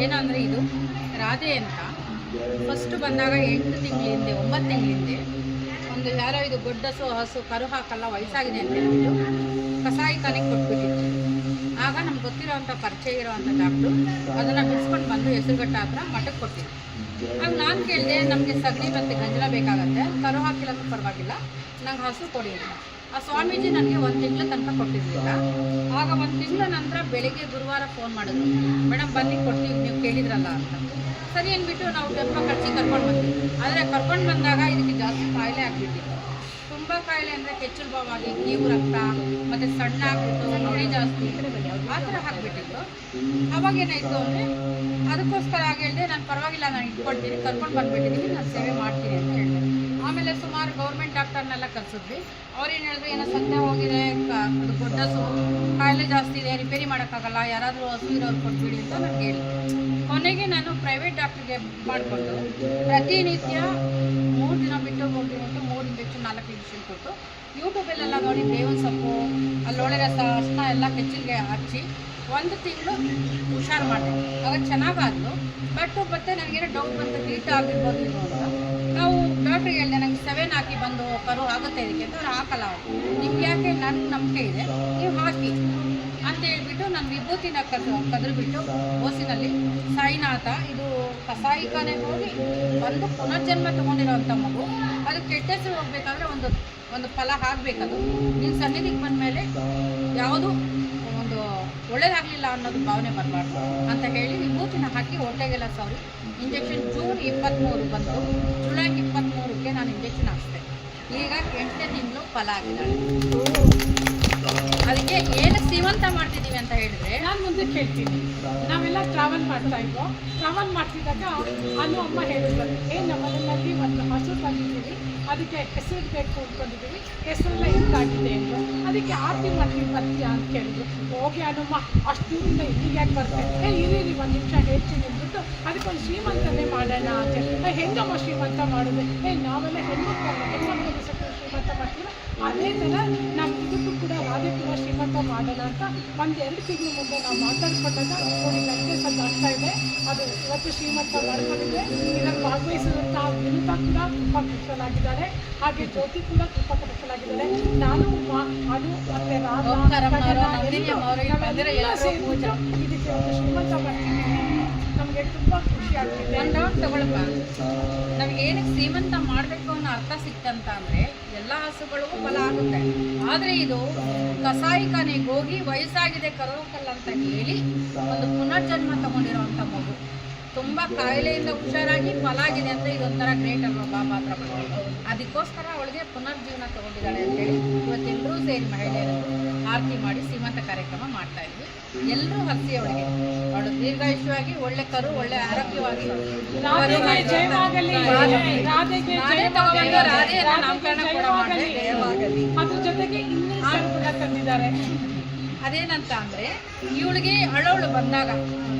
ಏನಂದರೆ ಇದು ರಾಧೆ ಅಂತ ಫಸ್ಟ್ ಬಂದಾಗ 8 ತಿಂಗಳ ಹಿಂದೆ 9 ತಿಂಗಳ ಹಿಂದೆ ಒಂದು ಯಾರೋ ಇದು ಗೊಡ್ಡಸು ಹಸು ಕರು ಹಾಕಲ್ಲ ವಯಸ್ಸಾಗಿದೆ ಅಂತ ಹೇಳ್ಬಿಟ್ಟು ಕಸಾಯಿಖಾನೆಗೆ ಕೊಟ್ಬಿಟ್ಟಿತ್ತು. ಆಗ ನಮ್ಗೆ ಗೊತ್ತಿರೋವಂಥ ಪರಿಚಯ ಇರೋವಂಥ ಡಾಕ್ಟ್ರು ಅದನ್ನು ಬಿಡಿಸ್ಕೊಂಡು ಬಂದು ಹೆಸರುಘಟ್ಟ ಹತ್ರ ಮಠಕ್ಕೆ ಕೊಟ್ಟಿದ್ರು. ಆಗ ನಾನು ಕೇಳಿದೆ, ನಮಗೆ ಸಗಣಿ ಮತ್ತು ಗಂಜಲ ಬೇಕಾಗತ್ತೆ, ಕರು ಹಾಕಿಲ್ಲಂದ್ರೂ ಪರವಾಗಿಲ್ಲ, ನಂಗೆ ಹಸು ಕೊಡಿ ಅಂತ. ಆ ಸ್ವಾಮೀಜಿ ನನಗೆ 1 ತಿಂಗಳ ತನಕ ಕೊಟ್ಟಿರಲಿಲ್ಲ. ಆಗ 1 ತಿಂಗಳ ನಂತರ ಬೆಳಿಗ್ಗೆ ಗುರುವಾರ ಫೋನ್ ಮಾಡಿದ್ರು, ಮೇಡಮ್ ಬನ್ನಿ ಕೊಡ್ತೀವಿ ನೀವು ಕೇಳಿದ್ರಲ್ಲ ಅಂತ. ಸರಿ ಅಂದ್ಬಿಟ್ಟು ನಾವು ಟೆಂಪೋ ಕಳಿಸಿ ಕರ್ಕೊಂಡು ಬಂದ್ವಿ. ಆದರೆ ಕರ್ಕೊಂಡು ಬಂದಾಗ ಇದಕ್ಕೆ ಜಾಸ್ತಿ ಕಾಯಿಲೆ ಆಗಿಬಿಟ್ಟಿತ್ತು. ತುಂಬ ಕಾಯಿಲೆ ಅಂದರೆ ಕೆಚ್ಚಲು ಬಾವಾಗಿ, ಕೀವು ರಕ್ತ ಮತ್ತು ಸಣ್ಣ ಆಗ್ಬಿಟ್ಟು ನೋಡಿ ಜಾಸ್ತಿ ಆ ಥರ ಹಾಕ್ಬಿಟ್ಟಿತ್ತು. ಅವಾಗ ಏನಾಯಿತು ಅಂದರೆ ಅದಕ್ಕೋಸ್ಕರ ಆಗ ಹೇಳಿದೆ, ನಾನು ಪರವಾಗಿಲ್ಲ ನಾನು ಇಟ್ಕೊಳ್ತೀನಿ, ಕರ್ಕೊಂಡು ಬಂದುಬಿಟ್ಟಿದ್ದೀನಿ, ನಾನು ಸೇವೆ ಮಾಡ್ತೀನಿ ಅಂತ ಹೇಳಿದೆ. ಆಮೇಲೆ ಸುಮಾರು ಗೌರ್ಮೆಂಟ್ ಡಾಕ್ಟರ್ನೆಲ್ಲ ಕರೆಸಿದ್ವಿ. ಅವ್ರೇನು ಹೇಳಿದ್ರು, ಏನೋ ಸತ್ಯ ಹೋಗಿದೆ, ಅದು ಗೊಡ್ಡಸು ಕಾಯಿಲೆ ಜಾಸ್ತಿ ಇದೆ, ರಿಪೇರಿ ಮಾಡೋಕ್ಕಾಗಲ್ಲ, ಯಾರಾದರೂ ಹಸು ಇರೋರು ಕೊಟ್ಬಿಡಿ ಅಂತ ನನಗೆ ಹೇಳಿ. ಕೊನೆಗೆ ನಾನು ಪ್ರೈವೇಟ್ ಡಾಕ್ಟ್ರಿಗೆ ಮಾಡಿಕೊಂಡು ಪ್ರತಿನಿತ್ಯ 3 ದಿನ ಬಿಟ್ಟು 3 ಇಂಜೆಕ್ಷನ್ 4 ಇಂಜೆಕ್ಷನ್ ಕೊಟ್ಟು ಯೂಟ್ಯೂಬಲ್ಲೆಲ್ಲ ನೋಡಿ ಬೇವಿನ ಸೊಪ್ಪು ಅಲ್ಲೊಳ್ಳೆ ರಸ ಅರ್ಶಿನ ಎಲ್ಲ ಕೆಚ್ಚಲಿಗೆ ಹಚ್ಚಿ 1 ತಿಂಗಳು ಹುಷಾರು ಮಾಡಿದೆ. ಆಗ ಚೆನ್ನಾಗಾದ್ರು. ಮತ್ತೆ ನನಗೇನೋ ಡೌಟ್ ಬಂತು, ಹೀಟ್ ಆಗಿರ್ಬೋದು ಇದು ಅಂತ. ನಾವು ಡಾಕ್ಟ್ರಿಗೆ ಹೇಳಿದೆ, ನನಗೆ 7 ಹಾಕಿ ಬಂದು ಕರು ಆಗುತ್ತೆ ಇದಕ್ಕೆ ಅಂತ. ಅವ್ರು ಹಾಕಲ್ಲ, ಅವರು ನಿಮ್ಗೆ ಯಾಕೆ ನನಗೆ ನಂಬಿಕೆ ಇದೆ ನೀವು ಹಾಕಿ ಅಂತ ಹೇಳ್ಬಿಟ್ಟು ನಾನು ವಿಭೂತಿನ ಕದ್ರುಬಿಟ್ಟು ಓಸಿನಲ್ಲಿ ಸಾಯಿನಾಥ ಇದು ಕಸಾಯಿಖಾನೆಗೆ ಹೋಗಿ ಬಂದು ಪುನರ್ಜನ್ಮ ತೊಗೊಂಡಿರೋವಂಥ ಮಗು. ಅದು ಕೆಟ್ಟ ಹೆಸರು ಹೋಗ್ಬೇಕಾದ್ರೆ ಒಂದು ಫಲ ಆಗಬೇಕದು. ನಿನ್ನ ಸನ್ನಿಧಿಗೆ ಬಂದ ಮೇಲೆ ಯಾವುದು ಒಂದು ಒಳ್ಳೇದಾಗಲಿಲ್ಲ ಅನ್ನೋದು ಭಾವನೆ ಬರಬಾರ್ದು ಅಂತ ಹೇಳಿ ವಿಭೂತಿನ ಹಾಕಿ ಹೊಟ್ಟೆಗೆಲ್ಲ ಸವರಿ ಇಂಜೆಕ್ಷನ್ ಜೂನ್ 23 ಬಂತು. ಜುಲೈ 23ಕ್ಕೆ ನಾನು ಇಂಜೆಕ್ಷನ್ ಹಾಕ್ಸಿದೆ. ಈಗ 8ನೇ ತಿಂಗಳು ಫಲ ಆಗಿದ್ದಾಳೆ. ಅದಕ್ಕೆ ಏನು ಸೀಮಂತ ಮಾಡ್ತಿದ್ದೀವಿ ಅಂತ ಹೇಳಿದ್ರೆ, ನಾನು ಮುಂದೆ ಕೇಳ್ತೀನಿ. ನಾವೆಲ್ಲ ಟ್ರಾವೆಲ್ ಮಾಡ್ತಾ ಇದ್ವು. ಟ್ರಾವೆಲ್ ಮಾಡ್ತಿದ್ದಾಗ ಅಮ್ಮ ಹೇಳಿದ್ರು, ನಮ್ಮನೆಯಲ್ಲಿ ಒಂದು ಹಸು ತಂದಿದ್ದೀವಿ, ಅದಕ್ಕೆ ಹೆಸರು ಬೇಕು ಅಂದ್ಕೊಂಡಿದ್ದೀವಿ, ಹೆಸರೆಲ್ಲ ಹಿಂಗಾಗಿದೆ ಅಂತ. ಅದಕ್ಕೆ ಆರತಿ ಮಾಡ್ತೀವಿ ಬರ್ತೀಯಾ ಅಂತ ಕೇಳಿದ್ರು. ಹೋಗಿ ಹನುಮ್ಮ ಅಷ್ಟು ದೂರಿಂದ ಇಲ್ಲಿಗೆ ಯಾಕೆ ಬರ್ತೇನೆ, ಇರಿ 1 ನಿಮಿಷ ಹೇಳ್ತೀನಿ ಅಂದ್ಬಿಟ್ಟು ಅದಕ್ಕೊಂದು ಶ್ರೀಮಂತನೇ ಮಾಡೋಣ ಅಂತ ಹೇಳಿ. ಹೆಂಗಮ್ಮ ಶ್ರೀಮಂತ ಮಾಡಿದೆ, ನಾವೆಲ್ಲ ಹೆಣ್ಮಕ್ಳು ಶ್ರೀಮಂತ ಮಾಡ್ತೀವಿ. ಅದೇ ಥರ ನಮ್ಮ ಇದಕ್ಕೂ ಕೂಡ ರಾಧೆ ಕೂಡ ಶ್ರೀಮಂತ ಮಾಡೋಣ ಅಂತ 1-2 ತಿಂಗಳ ಮುಂದೆ ನಾವು ಮಾತಾಡ್ಕೊಂಡಾಗ ನೋಡಿ ನನಗೆ ಸ್ವಲ್ಪ ಆಗ್ತಾ ಇದೆ. ಅದು ಇವತ್ತು ಶ್ರೀಮಂತ ಮಾಡ್ಕೊಂಡಿದೆ. ಇದರಲ್ಲಿ ಭಾಗವಹಿಸಿದಂಥ ವಿನುತಾ ಕೂಡ ತುಂಬ ಕೃಷಲಾಗಿದ್ದಾರೆ, ಹಾಗೆ ಜ್ಯೋತಿ ಕೂಡ ತುಂಬ ಕೃಷಲಾಗಿದ್ದಾರೆ. ನಾನು ಅದು ಮತ್ತು ಇದಕ್ಕೆ ಒಂದು ಶ್ರೀಮಂತ ಮಾಡ್ತಿದ್ದೀನಿ. ನಮಗೆ ತುಂಬ ಖುಷಿ ಆಗ್ತಿದೆ. ತಗೊಳಪ್ಪ, ನಮ್ಗೆ ಏನಕ್ಕೆ ಶ್ರೀಮಂತ ಮಾಡಬೇಕು ಅನ್ನೋ ಅರ್ಥ ಸಿಕ್ತಂತ ಅಂದರೆ ಎಲ್ಲ ಹಸುಗಳಿಗೂ ಫಲ ಆಗುತ್ತೆ. ಆದರೆ ಇದು ಕಸಾಯಿಖಾನೆಗೆ ಹೋಗಿ ವಯಸ್ಸಾಗಿದೆ ಕರೋಕಲ್ಲ ಅಂತ ಹೇಳಿ ಒಂದು ಪುನರ್ಜನ್ಮ ತಗೊಂಡಿರೋವಂಥ ಮಗು. ತುಂಬ ಕಾಯಿಲೆಯಿಂದ ಹುಷಾರಾಗಿ ಫಲ ಆಗಿದೆ ಅಂದರೆ ಇದೊಂಥರ ಗ್ರೇಟ್ ಅಲ್ವಾ ಬಾಬಾ ಹತ್ರ ಬಂದು. ಅದಕ್ಕೋಸ್ಕರ ಅವಳಿಗೆ ಪುನರ್ಜೀವನ ತಗೊಂಡಿದ್ದಾಳೆ ಅಂತೇಳಿ ಇವತ್ತೆಲ್ಲರೂ ಸೇರಿ ಮಹಿಳೆಯರು ಆರತಿ ಮಾಡಿ ಶ್ರೀಮಂತ ಕಾರ್ಯಕ್ರಮ ಮಾಡ್ತಾ ಇದ್ವಿ. ಎಲ್ಲರೂ ಹಸಿ ಅವಳಿಗೆ, ಅವಳು ದೀರ್ಘಾಯುಷ್ಯವಾಗಿ ಒಳ್ಳೆ ಕರು ಒಳ್ಳೆ ಆರೋಗ್ಯವಾಗಿ ನಾಮಕರಣ ಕೂಡ ಮಾಡಿ. ಅದ್ರ ಜೊತೆಗೆ ಇನ್ನೂ ತಂದಿದ್ದಾರೆ. ಅದೇನಂತ ಅಂದರೆ ಇವಳಿಗೆ ಅಳವಳು ಬಂದಾಗ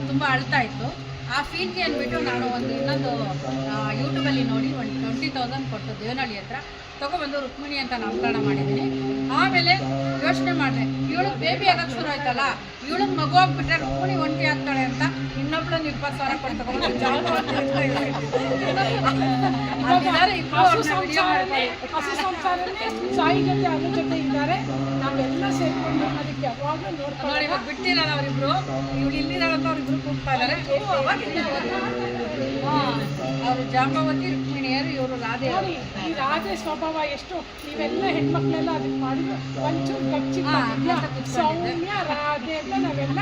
ತುಂಬ ಅಳ್ತಾ ಇತ್ತು. ಆ ಫೀಲ್ಗೆ ಅಂದ್ಬಿಟ್ಟು ನಾನು ಇನ್ನೊಂದು ಯೂಟ್ಯೂಬಲ್ಲಿ ನೋಡಿ 20,000 ಕೊಟ್ಟು ದೇವನಹಳ್ಳಿ ಹತ್ರ ತೊಗೊಬಂದು ರುಕ್ಮಿಣಿ ಅಂತ ನಾಮಕರಣ ಮಾಡಿದ್ದೀನಿ. ಆಮೇಲೆ ಯೋಚನೆ ಮಾಡಿದೆ, ಇವಳು ಬೇಬಿ ಆಗಕ್ಕೆ ಶುರು ಆಯ್ತಲ್ಲ, ಇವಳಿಗೆ ಮಗು ಆಗ್ಬಿಟ್ರೆ ರುಕ್ಮಿಣಿ ಒಂಟಿ ಆಗ್ತಾಳೆ ಅಂತ ಇನ್ನೊಬ್ಳನ್ನ 20,000 ಕೊಟ್ಟು ತೊಗೊಂಡು ಸಾಯಿ ಜೊತೆ ಅದ್ರ ಜೊತೆ ಇದ್ದಾರೆ. ನಾವೆಲ್ಲ ಸೇರ್ಕೊಂಡು ಅದಕ್ಕೆ ಯಾವಾಗಲೂ ನೋಡಿ, ಇವಾಗ ಬಿಟ್ಟಿರಲ್ಲ ಅವರಿಬ್ರು, ಇವಳು ಇಲ್ಲಿರೋಂಥ ಅವರಿಬ್ರು ಕೂಗ್ತಾ ಇದ್ದಾರೆ. ಅವರು ಜಾಂಬವತಿ ರುಕ್ಮಿಣಿಯರು, ಇವರು ರಾಧೆ. ನೋಡಿ ಈ ರಾಧೆ ಸ್ವಭಾವ ಎಷ್ಟು, ನೀವೆಲ್ಲ ಹೆಣ್ಮಕ್ಳೆಲ್ಲ ಅದಕ್ಕೆ ಮಾಡಿದ್ರು ಒಂಚೂರು ಕಚ್ಚಿ ಸೌಮ್ಯ ರಾಧೆ ಅಂತ ನಾವೆಲ್ಲ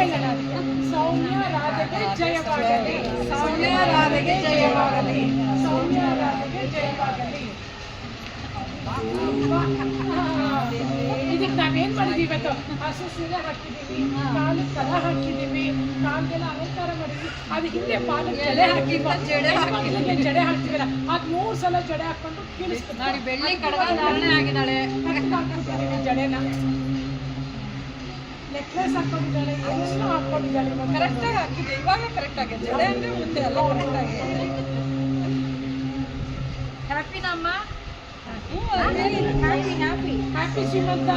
ಹೇಳೋಣ. ಅದಕ್ಕೆ ಸೌಮ್ಯ ರಾಧೆಗೆ ಜಯವಾಗಲಿ, ಸೌಮ್ಯ ರಾಧೆಗೆ ಜಯವಾಗಲಿ, ಸೌಮ್ಯ ರಾಧೆಗೆ ಜಯವಾಗಲಿ. ಇದಕ್ಕೆ ನಾವೇನು ಮಾಡಿದ್ದೀವಿ ಇವತ್ತು, ಹಸು ಸೀರೆ ಹಾಕಿದ್ದೀವಿ, ಕಾಲು ಕರ ಹಾಕಿದ್ದೀವಿ, ಕಾಲಿಗೆಲ್ಲ ಅಲಂಕಾರ ಮಾಡಿದ್ವಿ. ಅದು ಹಿಂದೆ ಪಾಲಕ್ಕೆ ಜಡೆ ಹಾಕಿದ್ವಿ, ಜಡೆ ಹಾಕ್ತೀವಲ್ಲ ಅದು 3 ಸಲ ಜಡೆ ಹಾಕ್ಕೊಂಡು ಕೀಳಿಸ್ತೀವಿ. ನೋಡಿ ಬೆಳ್ಳಿ ಕಡಗಾಧಾರಣೆ ಆಗಿದ್ದಾಳೆ, ಹಾಕ್ಕೊಂಡಿದ್ದೀವಿ ಜಡೆನ, ನೆಕ್ಲೆಸ್ ಹಾಕ್ಕೊಂಡಿದ್ದಾಳೆ, ಎಲ್ಲ ಹಾಕ್ಕೊಂಡಿದ್ದಾಳೆ. ಕರೆಕ್ಟಾಗಿ ಹಾಕಿದ್ದೆ, ಇವಾಗ ಕರೆಕ್ಟಾಗಿ ಜಡೆ ಅಂದರೆ ಮುಂದೆ ಎಲ್ಲ ಕರೆಕ್ಟಾಗಿ. ಹ್ಯಾಪಿನಮ್ಮ, ಹ್ಯಾಪಿ ಶ್ರೀಮಂತ.